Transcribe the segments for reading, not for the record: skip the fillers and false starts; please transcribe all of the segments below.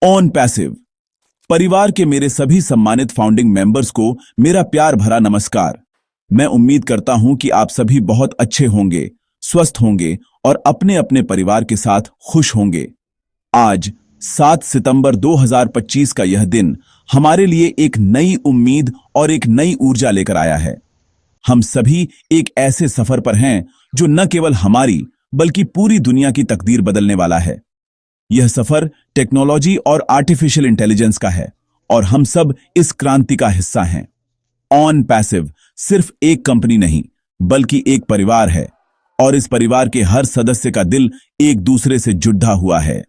On passive परिवार के मेरे सभी सम्मानित फाउंडिंग मेंबर्स को मेरा प्यार भरा नमस्कार। मैं उम्मीद करता हूं कि आप सभी बहुत अच्छे होंगे, स्वस्थ होंगे और अपने अपने परिवार के साथ खुश होंगे। आज 7 सितंबर 2025 का यह दिन हमारे लिए एक नई उम्मीद और एक नई ऊर्जा लेकर आया है। हम सभी एक ऐसे सफर पर हैं जो न केवल हमारी बल्कि पूरी दुनिया की तकदीर बदलने वाला है। यह सफर टेक्नोलॉजी और आर्टिफिशियल इंटेलिजेंस का है और हम सब इस क्रांति का हिस्सा हैं। ऑन पैसिव सिर्फ एक कंपनी नहीं बल्कि एक परिवार है और इस परिवार के हर सदस्य का दिल एक दूसरे से जुड़ा हुआ है।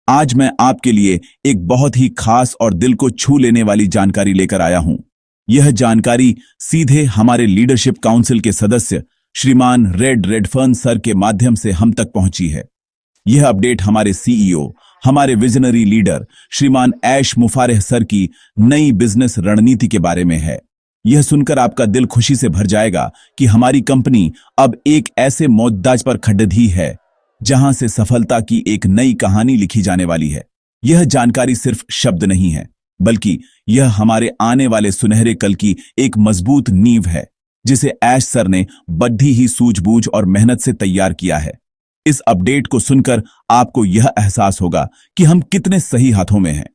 आज मैं आपके लिए एक बहुत ही खास और दिल को छू लेने वाली जानकारी लेकर आया हूं। यह जानकारी सीधे हमारे लीडरशिप काउंसिल के सदस्य श्रीमान रेड रेडफर्न सर के माध्यम से हम तक पहुंची है। यह अपडेट हमारे सीईओ, हमारे विजनरी लीडर श्रीमान ऐश मुफारेह सर की नई बिजनेस रणनीति के बारे में है। यह सुनकर आपका दिल खुशी से भर जाएगा कि हमारी कंपनी अब एक ऐसे मोद्दाज पर खड़ी है जहां से सफलता की एक नई कहानी लिखी जाने वाली है। यह जानकारी सिर्फ शब्द नहीं है बल्कि यह हमारे आने वाले सुनहरे कल की एक मजबूत नींव है जिसे ऐश सर ने बड़ी ही सूझबूझ और मेहनत से तैयार किया है। इस अपडेट को सुनकर आपको यह एहसास होगा कि हम कितने सही हाथों में हैं।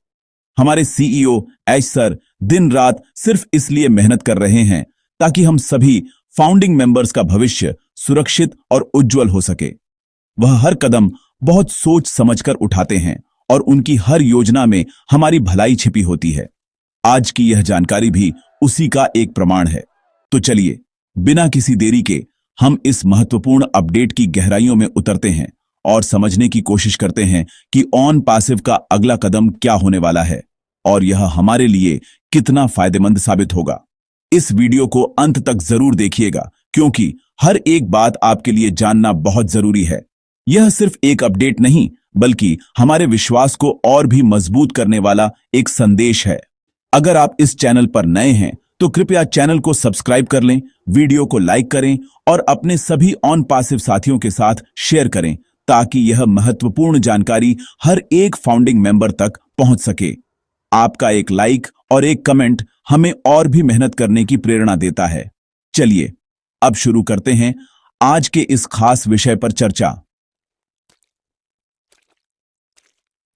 हमारे सीईओ ऐश सर दिन रात सिर्फ इसलिए मेहनत कर रहे हैं ताकि हम सभी फाउंडिंग मेंबर्स का भविष्य सुरक्षित और उज्जवल हो सके। वह हर कदम बहुत सोच समझकर उठाते हैं और उनकी हर योजना में हमारी भलाई छिपी होती है। आज की यह जानकारी भी उसी का एक प्रमाण है। तो चलिए बिना किसी देरी के हम इस महत्वपूर्ण अपडेट की गहराइयों में उतरते हैं और समझने की कोशिश करते हैं कि ऑन पैसिव का अगला कदम क्या होने वाला है और यह हमारे लिए कितना फायदेमंद साबित होगा। इस वीडियो को अंत तक जरूर देखिएगा क्योंकि हर एक बात आपके लिए जानना बहुत जरूरी है। यह सिर्फ एक अपडेट नहीं बल्कि हमारे विश्वास को और भी मजबूत करने वाला एक संदेश है। अगर आप इस चैनल पर नए हैं तो कृपया चैनल को सब्सक्राइब कर लें, वीडियो को लाइक करें और अपने सभी ऑन पैसिव साथियों के साथ शेयर करें ताकि यह महत्वपूर्ण जानकारी हर एक फाउंडिंग मेंबर तक पहुंच सके। आपका एक लाइक और एक कमेंट हमें और भी मेहनत करने की प्रेरणा देता है। चलिए अब शुरू करते हैं आज के इस खास विषय पर चर्चा।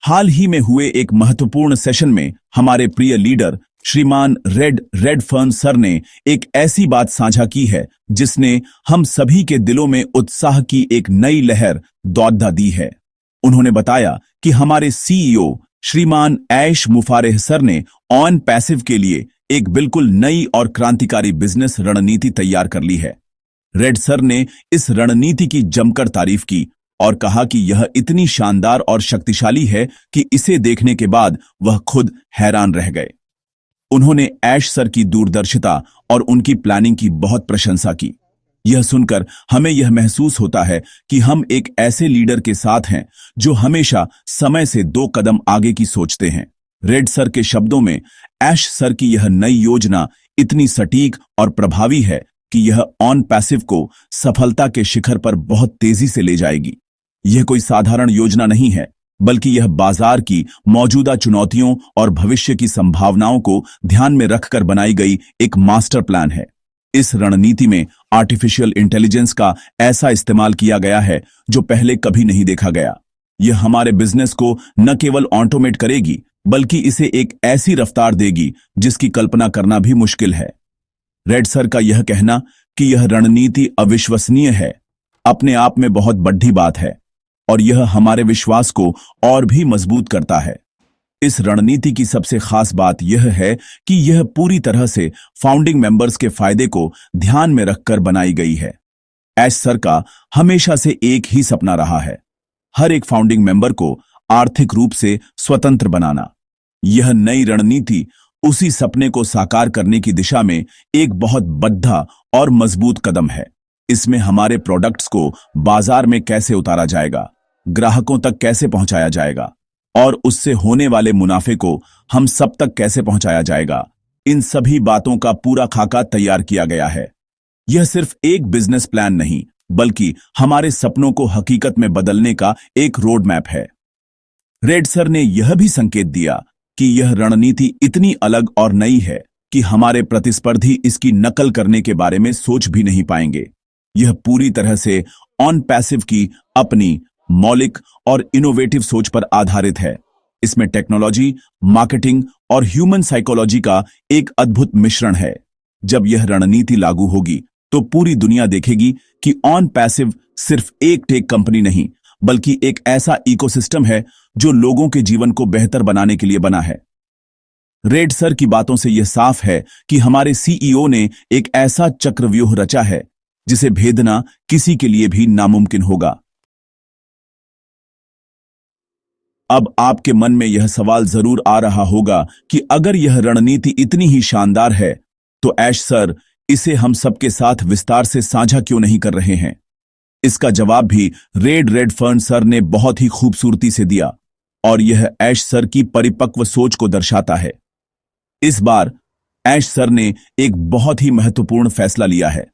हाल ही में हुए एक महत्वपूर्ण सेशन में हमारे प्रिय लीडर श्रीमान रेड रेडफर्न सर ने एक ऐसी बात साझा की है जिसने हम सभी के दिलों में उत्साह की एक नई लहर दौड़ा दी है। उन्होंने बताया कि हमारे सीईओ श्रीमान ऐश मुफारेह सर ने ऑन पैसिव के लिए एक बिल्कुल नई और क्रांतिकारी बिजनेस रणनीति तैयार कर ली है। रेड सर ने इस रणनीति की जमकर तारीफ की और कहा कि यह इतनी शानदार और शक्तिशाली है कि इसे देखने के बाद वह खुद हैरान रह गए। उन्होंने ऐश सर की दूरदर्शिता और उनकी प्लानिंग की बहुत प्रशंसा की। यह सुनकर हमें यह महसूस होता है कि हम एक ऐसे लीडर के साथ हैं जो हमेशा समय से 2 कदम आगे की सोचते हैं। रेड सर के शब्दों में ऐश सर की यह नई योजना इतनी सटीक और प्रभावी है कि यह ऑन पैसिव को सफलता के शिखर पर बहुत तेजी से ले जाएगी। यह कोई साधारण योजना नहीं है बल्कि यह बाजार की मौजूदा चुनौतियों और भविष्य की संभावनाओं को ध्यान में रखकर बनाई गई एक मास्टर प्लान है। इस रणनीति में आर्टिफिशियल इंटेलिजेंस का ऐसा इस्तेमाल किया गया है जो पहले कभी नहीं देखा गया। यह हमारे बिजनेस को न केवल ऑटोमेट करेगी बल्कि इसे एक ऐसी रफ्तार देगी जिसकी कल्पना करना भी मुश्किल है। रेड सर का यह कहना कि यह रणनीति अविश्वसनीय है अपने आप में बहुत बड़ी बात है और यह हमारे विश्वास को और भी मजबूत करता है। इस रणनीति की सबसे खास बात यह है कि यह पूरी तरह से फाउंडिंग मेंबर्स के फायदे को ध्यान में रखकर बनाई गई है। ऐश सर का हमेशा से एक ही सपना रहा है, हर एक फाउंडिंग मेंबर को आर्थिक रूप से स्वतंत्र बनाना। यह नई रणनीति उसी सपने को साकार करने की दिशा में एक बहुत बड़ा और मजबूत कदम है। इसमें हमारे प्रोडक्ट्स को बाजार में कैसे उतारा जाएगा, ग्राहकों तक कैसे पहुंचाया जाएगा और उससे होने वाले मुनाफे को हम सब तक कैसे पहुंचाया जाएगा, इन सभी बातों का पूरा खाका तैयार किया गया है। यह सिर्फ एक बिजनेस प्लान नहीं बल्कि हमारे सपनों को हकीकत में बदलने का एक रोड मैप है। रेड सर ने यह भी संकेत दिया कि यह रणनीति इतनी अलग और नई है कि हमारे प्रतिस्पर्धी इसकी नकल करने के बारे में सोच भी नहीं पाएंगे। यह पूरी तरह से ऑन पैसिव की अपनी मौलिक और इनोवेटिव सोच पर आधारित है। इसमें टेक्नोलॉजी, मार्केटिंग और ह्यूमन साइकोलॉजी का एक अद्भुत मिश्रण है। जब यह रणनीति लागू होगी तो पूरी दुनिया देखेगी कि ऑन पैसिव सिर्फ एक टेक कंपनी नहीं, बल्कि एक ऐसा इकोसिस्टम है जो लोगों के जीवन को बेहतर बनाने के लिए बना है। रेड सर की बातों से यह साफ है कि हमारे सीईओ ने एक ऐसा चक्रव्यूह रचा है जिसे भेदना किसी के लिए भी नामुमकिन होगा। अब आपके मन में यह सवाल जरूर आ रहा होगा कि अगर यह रणनीति इतनी ही शानदार है तो ऐश सर इसे हम सबके साथ विस्तार से साझा क्यों नहीं कर रहे हैं। इसका जवाब भी रेडफर्न सर ने बहुत ही खूबसूरती से दिया और यह ऐश सर की परिपक्व सोच को दर्शाता है। इस बार ऐश सर ने एक बहुत ही महत्वपूर्ण फैसला लिया है।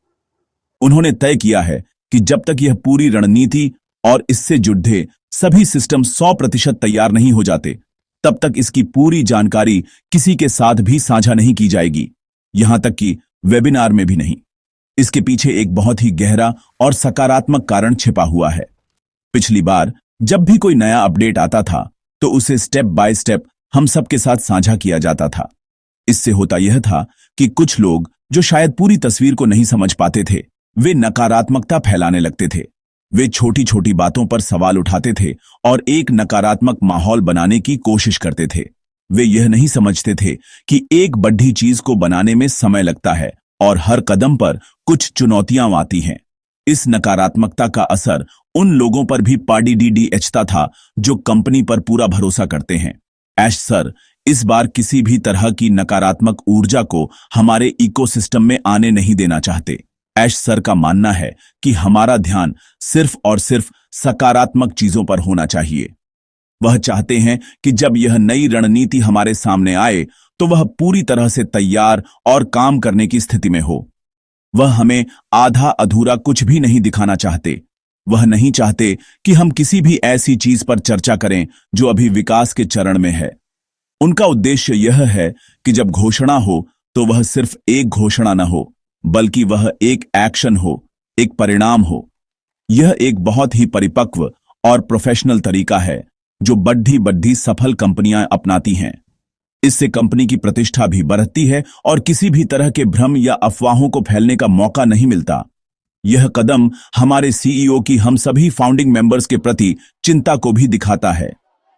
उन्होंने तय किया है कि जब तक यह पूरी रणनीति और इससे जुड़े सभी सिस्टम 100% तैयार नहीं हो जाते, तब तक इसकी पूरी जानकारी किसी के साथ भी साझा नहीं की जाएगी, यहां तक कि वेबिनार में भी नहीं। इसके पीछे एक बहुत ही गहरा और सकारात्मक कारण छिपा हुआ है। पिछली बार जब भी कोई नया अपडेट आता था तो उसे स्टेप बाय स्टेप हम सबके साथ साझा किया जाता था। इससे होता यह था कि कुछ लोग जो शायद पूरी तस्वीर को नहीं समझ पाते थे, वे नकारात्मकता फैलाने लगते थे। वे छोटी छोटी बातों पर सवाल उठाते थे और एक नकारात्मक माहौल बनाने की कोशिश करते थे। वे यह नहीं समझते थे कि एक बड़ी चीज को बनाने में समय लगता है और हर कदम पर कुछ चुनौतियां आती हैं। इस नकारात्मकता का असर उन लोगों पर भी पड़ता था जो कंपनी पर पूरा भरोसा करते हैं। ऐश सर इस बार किसी भी तरह की नकारात्मक ऊर्जा को हमारे इकोसिस्टम में आने नहीं देना चाहते। ऐश सर का मानना है कि हमारा ध्यान सिर्फ और सिर्फ सकारात्मक चीजों पर होना चाहिए। वह चाहते हैं कि जब यह नई रणनीति हमारे सामने आए तो वह पूरी तरह से तैयार और काम करने की स्थिति में हो। वह हमें आधा अधूरा कुछ भी नहीं दिखाना चाहते। वह नहीं चाहते कि हम किसी भी ऐसी चीज पर चर्चा करें जो अभी विकास के चरण में है। उनका उद्देश्य यह है कि जब घोषणा हो तो वह सिर्फ एक घोषणा न हो, बल्कि वह एक एक्शन हो, एक परिणाम हो। यह एक बहुत ही परिपक्व और प्रोफेशनल तरीका है जो बड्ढी सफल कंपनियां अपनाती हैं। इससे कंपनी की प्रतिष्ठा भी बढ़ती है और किसी भी तरह के भ्रम या अफवाहों को फैलने का मौका नहीं मिलता। यह कदम हमारे सीईओ की हम सभी फाउंडिंग मेंबर्स के प्रति चिंता को भी दिखाता है।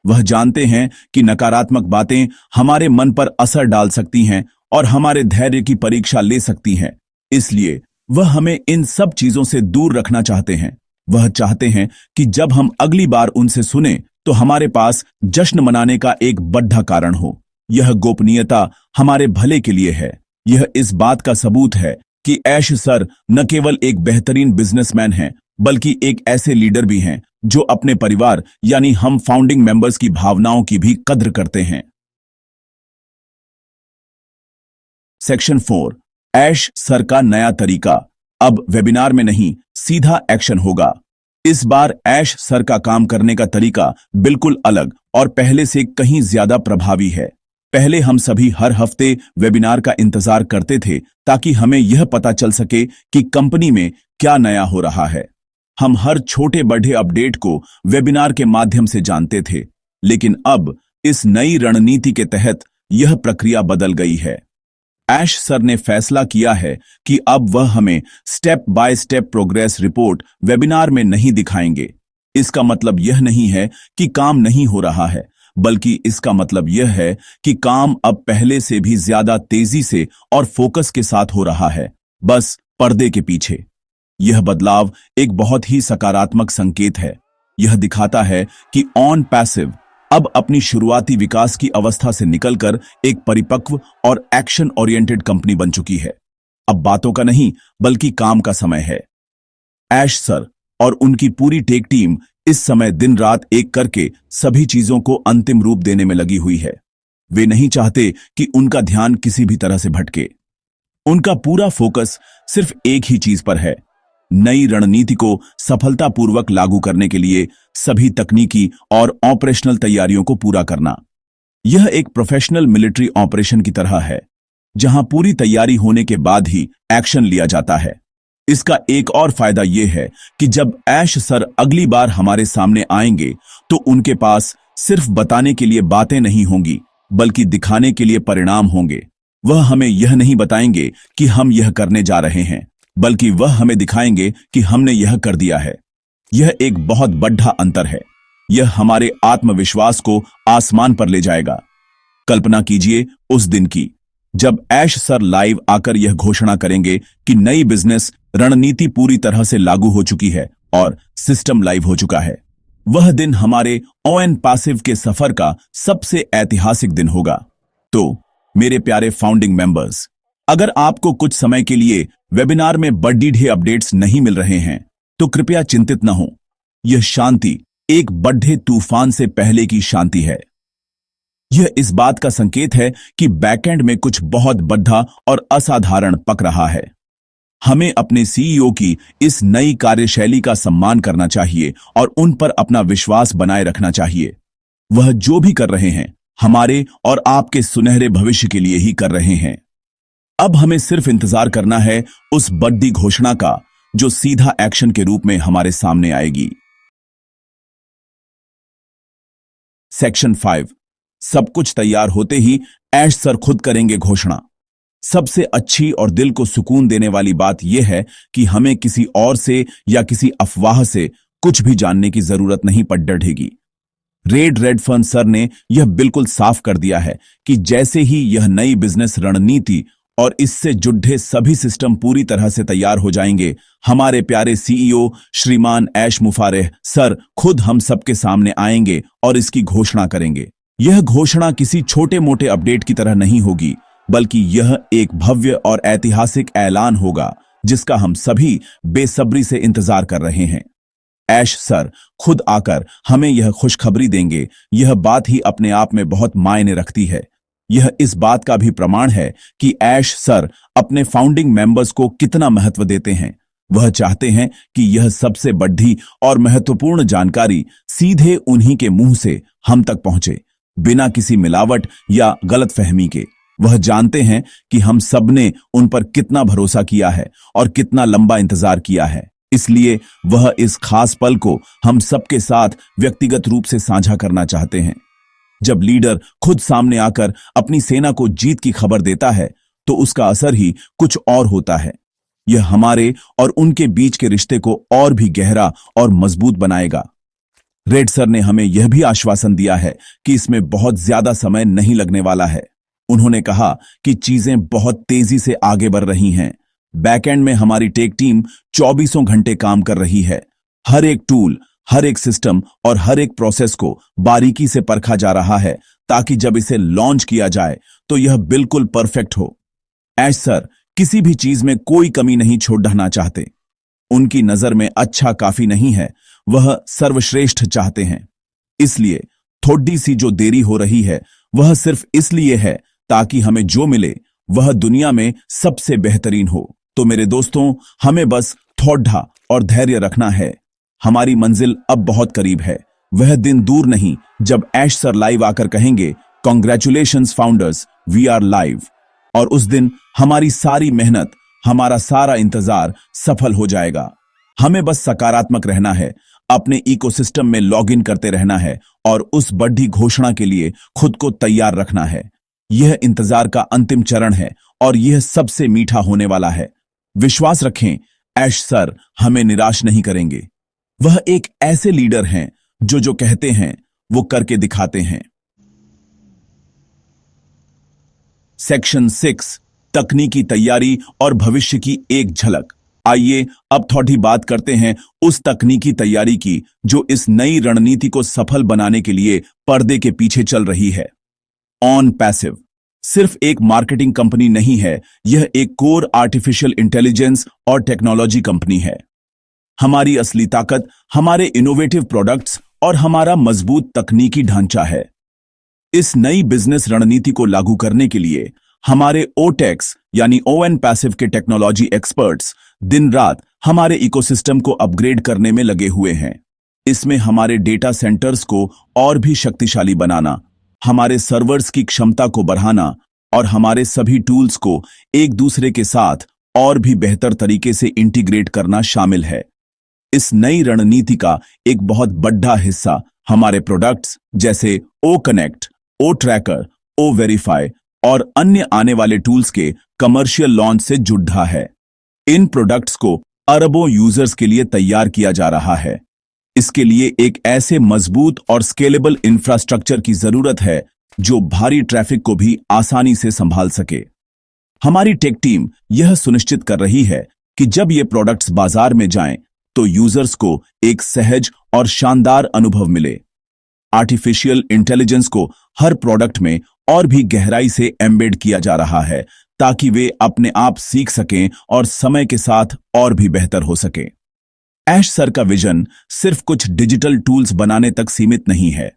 वह जानते हैं कि नकारात्मक बातें हमारे मन पर असर डाल सकती हैं और हमारे धैर्य की परीक्षा ले सकती हैं। इसलिए वह हमें इन सब चीजों से दूर रखना चाहते हैं। वह चाहते हैं कि जब हम अगली बार उनसे सुने तो हमारे पास जश्न मनाने का एक बड़ा कारण हो। यह गोपनीयता हमारे भले के लिए है। यह इस बात का सबूत है कि ऐश सर न केवल एक बेहतरीन बिजनेसमैन हैं, बल्कि एक ऐसे लीडर भी हैं जो अपने परिवार यानी हम फाउंडिंग मेंबर्स की भावनाओं की भी कद्र करते हैं। सेक्शन 4, ऐश सर का नया तरीका। अब वेबिनार में नहीं, सीधा एक्शन होगा। इस बार ऐश सर का काम करने का तरीका बिल्कुल अलग और पहले से कहीं ज्यादा प्रभावी है। पहले हम सभी हर हफ्ते वेबिनार का इंतजार करते थे ताकि हमें यह पता चल सके कि कंपनी में क्या नया हो रहा है। हम हर छोटे बड़े अपडेट को वेबिनार के माध्यम से जानते थे, लेकिन अब इस नई रणनीति के तहत यह प्रक्रिया बदल गई है। ऐश सर ने फैसला किया है कि अब वह हमें step by step progress report webinar में नहीं दिखाएंगे। इसका मतलब यह नहीं है कि काम नहीं हो रहा है, बल्कि इसका मतलब यह है कि काम अब पहले से भी ज्यादा तेजी से और फोकस के साथ हो रहा है, बस पर्दे के पीछे। यह बदलाव एक बहुत ही सकारात्मक संकेत है। यह दिखाता है कि ऑन पैसिव अब अपनी शुरुआती विकास की अवस्था से निकलकर एक परिपक्व और एक्शन ओरिएंटेड कंपनी बन चुकी है। अब बातों का नहीं, बल्कि काम का समय है। ऐश सर और उनकी पूरी टेक टीम इस समय दिन रात एक करके सभी चीजों को अंतिम रूप देने में लगी हुई है। वे नहीं चाहते कि उनका ध्यान किसी भी तरह से भटके। उनका पूरा फोकस सिर्फ एक ही चीज पर है, नई रणनीति को सफलतापूर्वक लागू करने के लिए सभी तकनीकी और ऑपरेशनल तैयारियों को पूरा करना। यह एक प्रोफेशनल मिलिट्री ऑपरेशन की तरह है, जहां पूरी तैयारी होने के बाद ही एक्शन लिया जाता है। इसका एक और फायदा यह है कि जब ऐश सर अगली बार हमारे सामने आएंगे तो उनके पास सिर्फ बताने के लिए बातें नहीं होंगी, बल्कि दिखाने के लिए परिणाम होंगे। वह हमें यह नहीं बताएंगे कि हम यह करने जा रहे हैं, बल्कि वह हमें दिखाएंगे कि हमने यह कर दिया है। यह एक बहुत बड़ा अंतर है। यह हमारे आत्मविश्वास को आसमान पर ले जाएगा। कल्पना कीजिए उस दिन की जब ऐश सर लाइव आकर यह घोषणा करेंगे कि नई बिजनेस रणनीति पूरी तरह से लागू हो चुकी है और सिस्टम लाइव हो चुका है। वह दिन हमारे ओएन पैसिव के सफर का सबसे ऐतिहासिक दिन होगा। तो मेरे प्यारे फाउंडिंग मेंबर्स, अगर आपको कुछ समय के लिए वेबिनार में बर्थडे अपडेट्स नहीं मिल रहे हैं तो कृपया चिंतित न हो। यह शांति एक बड़े तूफान से पहले की शांति है। यह इस बात का संकेत है कि बैकएंड में कुछ बहुत बड़ा और असाधारण पक रहा है। हमें अपने सीईओ की इस नई कार्यशैली का सम्मान करना चाहिए और उन पर अपना विश्वास बनाए रखना चाहिए। वह जो भी कर रहे हैं हमारे और आपके सुनहरे भविष्य के लिए ही कर रहे हैं। अब हमें सिर्फ इंतजार करना है उस बड़ी घोषणा का जो सीधा एक्शन के रूप में हमारे सामने आएगी। सेक्शन 5। सब कुछ तैयार होते ही ऐश सर खुद करेंगे घोषणा। सबसे अच्छी और दिल को सुकून देने वाली बात यह है कि हमें किसी और से या किसी अफवाह से कुछ भी जानने की जरूरत नहीं पड़ डढ़ेगी। रेडफर्न सर ने यह बिल्कुल साफ कर दिया है कि जैसे ही यह नई बिजनेस रणनीति और इससे जुड़े सभी सिस्टम पूरी तरह से तैयार हो जाएंगे, हमारे प्यारे सीईओ श्रीमान ऐश मुफारेह सर खुद हम सबके सामने आएंगे और इसकी घोषणा करेंगे। यह घोषणा किसी छोटे मोटे अपडेट की तरह नहीं होगी, बल्कि यह एक भव्य और ऐतिहासिक ऐलान होगा जिसका हम सभी बेसब्री से इंतजार कर रहे हैं। ऐश सर खुद आकर हमें यह खुशखबरी देंगे। यह बात ही अपने आप में बहुत मायने रखती है। यह इस बात का भी प्रमाण है कि ऐश सर अपने फाउंडिंग मेंबर्स को कितना महत्व देते हैं। वह चाहते हैं कि यह सबसे बड़ी और महत्वपूर्ण जानकारी सीधे उन्हीं के मुंह से हम तक पहुंचे, बिना किसी मिलावट या गलतफहमी के। वह जानते हैं कि हम सबने उन पर कितना भरोसा किया है और कितना लंबा इंतजार किया है। इसलिए वह इस खास पल को हम सबके साथ व्यक्तिगत रूप से साझा करना चाहते हैं। जब लीडर खुद सामने आकर अपनी सेना को जीत की खबर देता है तो उसका असर ही कुछ और होता है। यह हमारे और उनके बीच के रिश्ते को और भी गहरा और मजबूत बनाएगा। रेड सर ने हमें यह भी आश्वासन दिया है कि इसमें बहुत ज्यादा समय नहीं लगने वाला है। उन्होंने कहा कि चीजें बहुत तेजी से आगे बढ़ रही हैं। बैकएंड में हमारी टेक टीम 24 घंटे काम कर रही है। हर एक टूल, हर एक सिस्टम और हर एक प्रोसेस को बारीकी से परखा जा रहा है ताकि जब इसे लॉन्च किया जाए तो यह बिल्कुल परफेक्ट हो। ऐश सर किसी भी चीज में कोई कमी नहीं छोड़ना चाहते। उनकी नजर में अच्छा काफी नहीं है, वह सर्वश्रेष्ठ चाहते हैं। इसलिए थोड़ी सी जो देरी हो रही है वह सिर्फ इसलिए है ताकि हमें जो मिले वह दुनिया में सबसे बेहतरीन हो। तो मेरे दोस्तों, हमें बस थोड़ा और धैर्य रखना है। हमारी मंजिल अब बहुत करीब है। वह दिन दूर नहीं जब ऐश सर लाइव आकर कहेंगे, congratulations founders, we are live. और उस दिन हमारी सारी मेहनत, हमारा सारा इंतजार सफल हो जाएगा। हमें बस सकारात्मक रहना है, अपने इकोसिस्टम में लॉगिन करते रहना है और उस बड़ी घोषणा के लिए खुद को तैयार रखना है। यह इंतजार का अंतिम चरण है और यह सबसे मीठा होने वाला है। विश्वास रखें, ऐश सर हमें निराश नहीं करेंगे। वह एक ऐसे लीडर हैं जो कहते हैं वो करके दिखाते हैं। सेक्शन 6, तकनीकी तैयारी और भविष्य की एक झलक। आइए अब थोड़ी बात करते हैं उस तकनीकी तैयारी की जो इस नई रणनीति को सफल बनाने के लिए पर्दे के पीछे चल रही है। ऑन पैसिव सिर्फ एक मार्केटिंग कंपनी नहीं है, यह एक कोर आर्टिफिशियल इंटेलिजेंस और टेक्नोलॉजी कंपनी है। हमारी असली ताकत हमारे इनोवेटिव प्रोडक्ट्स और हमारा मजबूत तकनीकी ढांचा है। इस नई बिजनेस रणनीति को लागू करने के लिए हमारे ओटेक्स यानी ओएन पैसिव के टेक्नोलॉजी एक्सपर्ट्स दिन रात हमारे इकोसिस्टम को अपग्रेड करने में लगे हुए हैं। इसमें हमारे डेटा सेंटर्स को और भी शक्तिशाली बनाना, हमारे सर्वर्स की क्षमता को बढ़ाना और हमारे सभी टूल्स को एक दूसरे के साथ और भी बेहतर तरीके से इंटीग्रेट करना शामिल है। इस नई रणनीति का एक बहुत बड़ा हिस्सा हमारे प्रोडक्ट्स जैसे ओ कनेक्ट, ओ ट्रैकर, ओ वेरीफाई और अन्य आने वाले टूल्स के कमर्शियल लॉन्च से जुड़ा है। इन प्रोडक्ट्स को अरबों यूजर्स के लिए तैयार किया जा रहा है। इसके लिए एक ऐसे मजबूत और स्केलेबल इंफ्रास्ट्रक्चर की जरूरत है जो भारी ट्रैफिक को भी आसानी से संभाल सके। हमारी टेक टीम यह सुनिश्चित कर रही है कि जब ये प्रोडक्ट्स बाजार में जाएं, तो यूजर्स को एक सहज और शानदार अनुभव मिले। आर्टिफिशियल इंटेलिजेंस को हर प्रोडक्ट में और भी गहराई से एम्बेड किया जा रहा है ताकि वे अपने आप सीख सकें और समय के साथ और भी बेहतर हो सके। ऐश सर का विजन सिर्फ कुछ डिजिटल टूल्स बनाने तक सीमित नहीं है।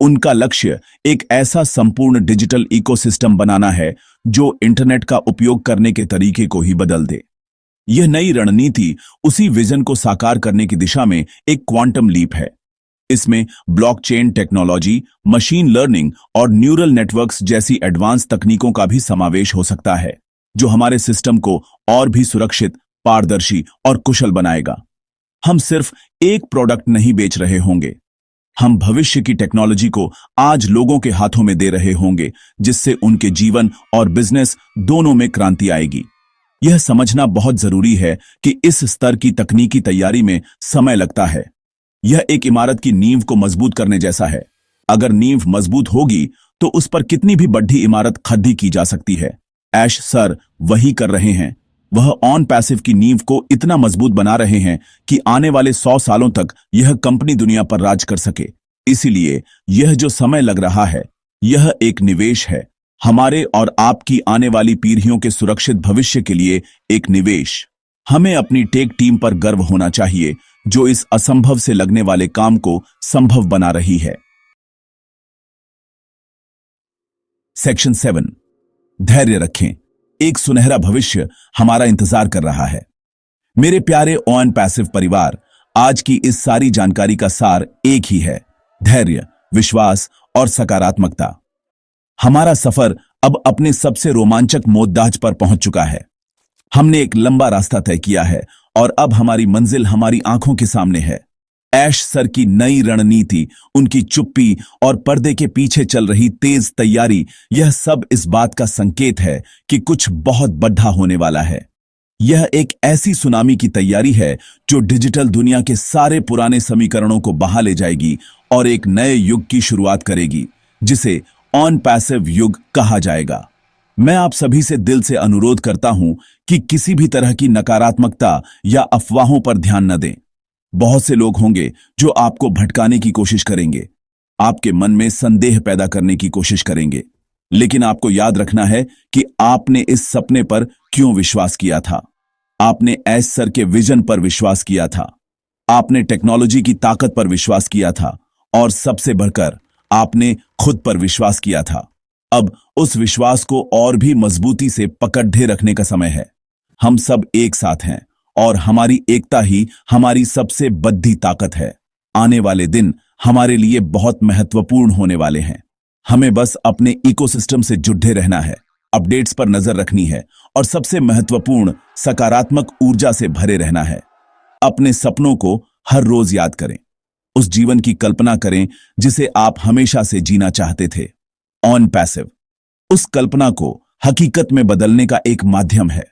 उनका लक्ष्य एक ऐसा संपूर्ण डिजिटल इकोसिस्टम बनाना है जो इंटरनेट का उपयोग करने के तरीके को ही बदल दे। यह नई रणनीति उसी विजन को साकार करने की दिशा में एक क्वांटम लीप है। इसमें ब्लॉकचेन टेक्नोलॉजी, मशीन लर्निंग और न्यूरल नेटवर्क्स जैसी एडवांस तकनीकों का भी समावेश हो सकता है, जो हमारे सिस्टम को और भी सुरक्षित, पारदर्शी और कुशल बनाएगा। हम सिर्फ एक प्रोडक्ट नहीं बेच रहे होंगे, हम भविष्य की टेक्नोलॉजी को आज लोगों के हाथों में दे रहे होंगे, जिससे उनके जीवन और बिजनेस दोनों में क्रांति आएगी। यह समझना बहुत जरूरी है कि इस स्तर की तकनीकी तैयारी में समय लगता है। यह एक इमारत की नींव को मजबूत करने जैसा है। अगर नींव मजबूत होगी तो उस पर कितनी भी बड़ी इमारत खड़ी की जा सकती है। ऐश सर वही कर रहे हैं। वह ऑन पैसिव की नींव को इतना मजबूत बना रहे हैं कि आने वाले 100 सालों तक यह कंपनी दुनिया पर राज कर सके। इसीलिए यह जो समय लग रहा है, यह एक निवेश है, हमारे और आपकी आने वाली पीढ़ियों के सुरक्षित भविष्य के लिए एक निवेश। हमें अपनी टेक टीम पर गर्व होना चाहिए जो इस असंभव से लगने वाले काम को संभव बना रही है। सेक्शन 7, धैर्य रखें, एक सुनहरा भविष्य हमारा इंतजार कर रहा है। मेरे प्यारे ऑन पैसिव परिवार, आज की इस सारी जानकारी का सार एक ही है: धैर्य, विश्वास और सकारात्मकता। हमारा सफर अब अपने सबसे रोमांचक मोड़दाज पर पहुंच चुका है। हमने एक लंबा रास्ता तय किया है और अब हमारी मंजिल हमारी आंखों के सामने है। ऐश सर की नई रणनीति, उनकी चुप्पी और पर्दे के पीछे चल रही तेज तैयारी, यह सब इस बात का संकेत है कि कुछ बहुत बड़ा होने वाला है। यह एक ऐसी सुनामी की तैयारी है जो डिजिटल दुनिया के सारे पुराने समीकरणों को बहा ले जाएगी और एक नए युग की शुरुआत करेगी, जिसे ऑन पैसिव युग कहा जाएगा। मैं आप सभी से दिल से अनुरोध करता हूं कि किसी भी तरह की नकारात्मकता या अफवाहों पर ध्यान न दें। बहुत से लोग होंगे जो आपको भटकाने की कोशिश करेंगे, आपके मन में संदेह पैदा करने की कोशिश करेंगे, लेकिन आपको याद रखना है कि आपने इस सपने पर क्यों विश्वास किया था। आपने ऐश सर के विजन पर विश्वास किया था, आपने टेक्नोलॉजी की ताकत पर विश्वास किया था और सबसे बढ़कर आपने खुद पर विश्वास किया था। अब उस विश्वास को और भी मजबूती से पकड़े रखने का समय है। हम सब एक साथ हैं और हमारी एकता ही हमारी सबसे बड़ी ताकत है। आने वाले दिन हमारे लिए बहुत महत्वपूर्ण होने वाले हैं। हमें बस अपने इकोसिस्टम से जुड़े रहना है, अपडेट्स पर नजर रखनी है और सबसे महत्वपूर्ण, सकारात्मक ऊर्जा से भरे रहना है। अपने सपनों को हर रोज याद करें, उस जीवन की कल्पना करें जिसे आप हमेशा से जीना चाहते थे। ऑन पैसिव उस कल्पना को हकीकत में बदलने का एक माध्यम है।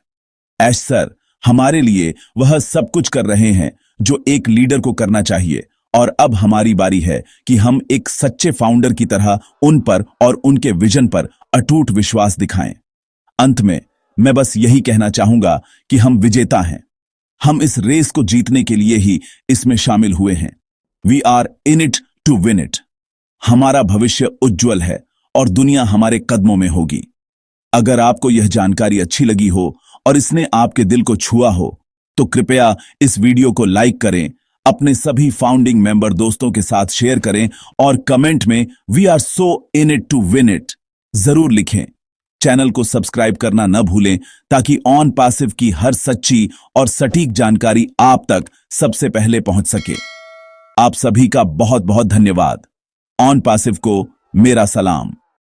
ऐश सर हमारे लिए वह सब कुछ कर रहे हैं जो एक लीडर को करना चाहिए और अब हमारी बारी है कि हम एक सच्चे फाउंडर की तरह उन पर और उनके विजन पर अटूट विश्वास दिखाएं। अंत में मैं बस यही कहना चाहूंगा कि हम विजेता हैं। हम इस रेस को जीतने के लिए ही इसमें शामिल हुए हैं। We are in it to win it. हमारा भविष्य उज्जवल है और दुनिया हमारे कदमों में होगी। अगर आपको यह जानकारी अच्छी लगी हो और इसने आपके दिल को छुआ हो तो कृपया इस वीडियो को लाइक करें, अपने सभी फाउंडिंग मेंबर दोस्तों के साथ शेयर करें और कमेंट में we are so in it to win it जरूर लिखें। चैनल को सब्सक्राइब करना न भूलें ताकि ऑन पैसिव की हर सच्ची और सटीक जानकारी आप तक सबसे पहले पहुंच सके। आप सभी का बहुत बहुत धन्यवाद। ऑन पैसिव को मेरा सलाम।